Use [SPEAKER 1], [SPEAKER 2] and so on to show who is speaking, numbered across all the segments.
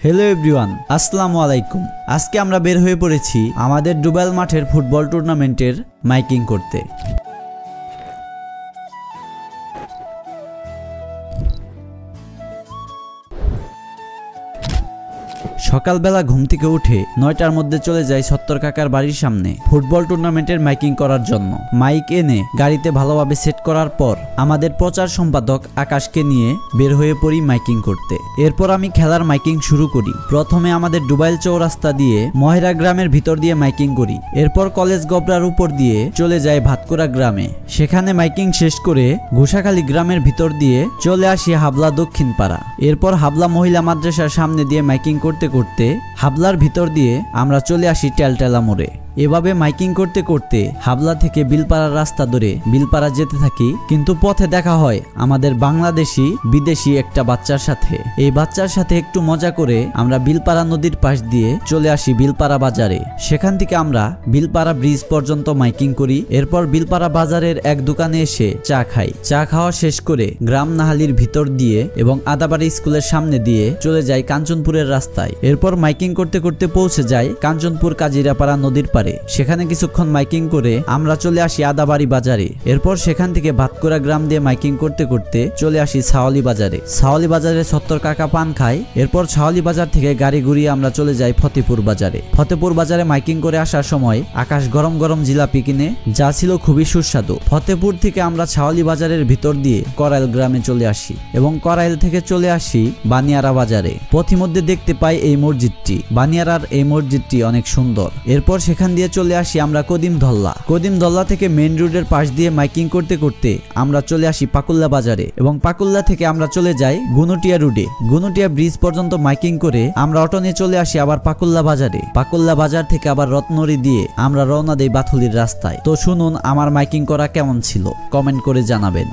[SPEAKER 1] Hello everyone আসসালামু আলাইকুম। আজকে আমরা বের হয়ে পড়েছি আমাদের ডুবাইল মাঠের ফুটবল টুর্নামেন্টের মাইকিং করতে। সকালবেলা ঘুম থেকে উঠে ৯টার মধ্যে চলে যাই সত্তর কাকার বাড়ির সামনে ফুটবল টুর্নামেন্টের মাইকিং করার জন্য। মাইক এনে গাড়িতে ভালোভাবে সেট করার পর আমাদের প্রচার সম্পাদক আকাশকে নিয়ে বের হয়ে পড়ি মাইকিং করতে। এরপর আমি খেলার মাইকিং শুরু করি। প্রথমে আমাদের ডুবাইল চৌরাস্তা দিয়ে মহেরা গ্রামের ভিতর দিয়ে মাইকিং করি। এরপর কলেজ গবরার উপর দিয়ে চলে যাই ভাতকুড়া গ্রামে। সেখানে মাইকিং শেষ করে ঘোষাখালী গ্রামের ভিতর দিয়ে চলে আসি হাবলা দক্ষিণ পাড়া। এরপর হাবলা মহিলা মাদ্রাসার সামনে দিয়ে মাইকিং করতে করতে হাবলার ভিতর দিয়ে আমরা চলে আসি টেলটেলা মোড়ে। এভাবে মাইকিং করতে করতে হাবলা থেকে বিলপাড়ার রাস্তা ধরে বিলপাড়া যেতে থাকি, কিন্তু পথে দেখা হয় আমাদের বাংলাদেশি বিদেশি একটা বাচ্চার সাথে। এই বাচ্চার সাথে একটু মজা করে আমরা বিলপাড়া নদীর পাশ দিয়ে চলে আসি বিলপাড়া বাজারে। সেখান থেকে আমরা বিলপাড়া ব্রিজ পর্যন্ত মাইকিং করি। এরপর বিলপাড়া বাজারের এক দোকানে এসে চা খাই। চা খাওয়া শেষ করে গ্রাম নাহালির ভিতর দিয়ে এবং আদাবাড়ি স্কুলের সামনে দিয়ে চলে যাই কাঞ্চনপুরের রাস্তায়। এরপর মাইকিং করতে করতে পৌঁছে যাই কাঞ্চনপুর কাজিরাপাড়া নদীর পাড়ে। সেখানে কিছুক্ষণ মাইকিং করে আমরা চলে আসি আদাবাড়ি বাজারে। এরপর সেখান থেকে ভাতকুড়া গ্রাম দিয়ে মাইকিং করতে করতে চলে আসি ছাওয়ালি বাজারে। ছাওয়ালি বাজারে সত্তর কাকা পান খাই। এরপর ছাওয়ালি বাজার থেকে গাড়ি ঘুরিয়ে আমরা চলে যাই ফতেপুর বাজারে। ফতেপুর বাজারে মাইকিং করে আসার সময় আকাশ গরম গরম জিলাপি কিনে, যা ছিল খুবই সুস্বাদু। ফতেপুর থেকে আমরা ছাওয়ালি বাজারের ভিতর দিয়ে করাইল গ্রামে চলে আসি এবং করাইল থেকে চলে আসি বানিয়ারা বাজারে। পথিমধ্যে দেখতে পাই এই মসজিদটি। বানিয়ারার এই মসজিদটি অনেক সুন্দর। এরপর সেখান দিয়ে চলে আসি আমরা কদিমদল্লা থেকে মেইন রোডের পাশ দিয়ে মাইকিং করতে করতে আমরা চলে আসি পাকুল্লা বাজারে এবং পাকুল্লা থেকে আমরা চলে যাই গুনুটিয়া রোডে। গুনুটিয়া ব্রিজ পর্যন্ত মাইকিং করে আমরা অটো নিয়ে চলে আসি আবার পাকুল্লা বাজারে। পাকুল্লা বাজার থেকে আবার রত্নরি দিয়ে আমরা রওনা দেই বাথুলির রাস্তায়। তো শুনুন আমার মাইকিং করা কেমন ছিল, কমেন্ট করে জানাবেন।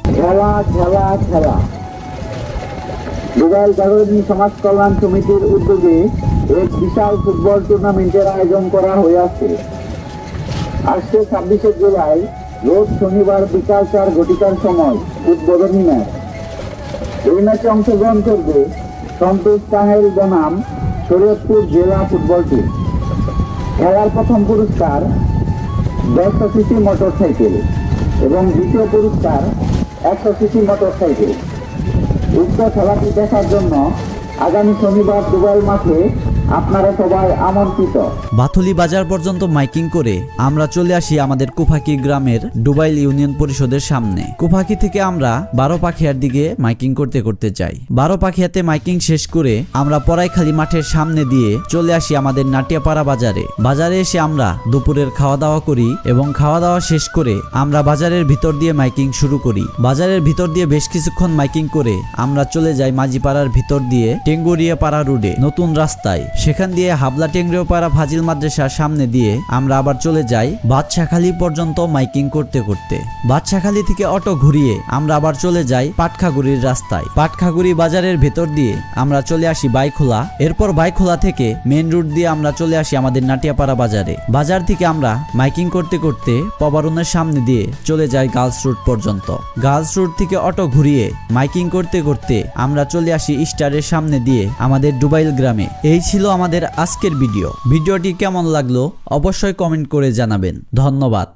[SPEAKER 2] ডুবাইল জাগরণী সমাজ কল্যাণ সমিতির উদ্যোগে এক বিশাল ফুটবল টুর্নামেন্টের আয়োজন করা হয়েছে। আসছে 26শে জুলাই রোজ শনিবার বিকাল 4 ঘটিকার সময় উদ্বোধনী ম্যাচ। এই ম্যাচে অংশগ্রহণ করবে সন্তোষ টাঙ্গাইল বনাম শরীয়তপুর জেলা ফুটবল টিম। খেলার প্রথম পুরস্কার 10 সিসি মোটরসাইকেল এবং দ্বিতীয় পুরস্কার 100 সিসি মোটরসাইকেল। উক্ত খেলাটি দেখার জন্য আগামী শনিবার ডুবাইল মাঠে আপনারা সবাই আমন্ত্রিত।
[SPEAKER 1] বাথুলি বাজার পর্যন্ত মাইকিং করে আমরা চলে আসি আমাদের কুফাকি গ্রামের ডুবাইল ইউনিয়ন পরিষদের সামনে। কুফাকি থেকে আমরা 12 পাখিয়ার দিকে মাইকিং করতে করতে যাই। 12 পাখিয়াতে মাইকিং শেষ করে আমরা পরাইখালী মাঠের সামনে দিয়ে চলে আসি আমাদের নাটিয়াপাড়া বাজারে। বাজারে এসে আমরা দুপুরের খাওয়া দাওয়া করি এবং খাওয়া দাওয়া শেষ করে আমরা বাজারের ভিতর দিয়ে মাইকিং শুরু করি। বাজারের ভিতর দিয়ে বেশ কিছুক্ষণ মাইকিং করে আমরা চলে যাই মাঝিপাড়ার ভিতর দিয়ে টেঙ্গুরিয়া পাড়া রোডে নতুন রাস্তায়। সেখান দিয়ে হাবলা টেংরিয়াপাড়া ফাজিল মাদ্রাসার সামনে দিয়ে আমরা আবার চলে যাই বাদশাখালী পর্যন্ত মাইকিং করতে করতে। বাদশাখালী থেকে অটো ঘুরিয়ে আমরা আবার চলে যাই পাটখাগুড়ির রাস্তায়। পাটখাগুড়ি বাজারের ভেতর দিয়ে আমরা চলে আসি বাইখোলা। এরপর বাইখোলা থেকে মেন রোড দিয়ে আমরা চলে আসি আমাদের নাটিয়াপাড়া বাজারে। বাজার থেকে আমরা মাইকিং করতে করতে পবারুনের সামনে দিয়ে চলে যাই গার্লস রোড পর্যন্ত। গার্লস রোড থেকে অটো ঘুরিয়ে মাইকিং করতে করতে আমরা চলে আসি স্টারের সামনে দিয়ে আমাদের ডুবাইল গ্রামে। এই ছিল আমাদের আজকের ভিডিওটি কেমন লাগলো অবশ্যই কমেন্ট করে জানাবেন। ধন্যবাদ।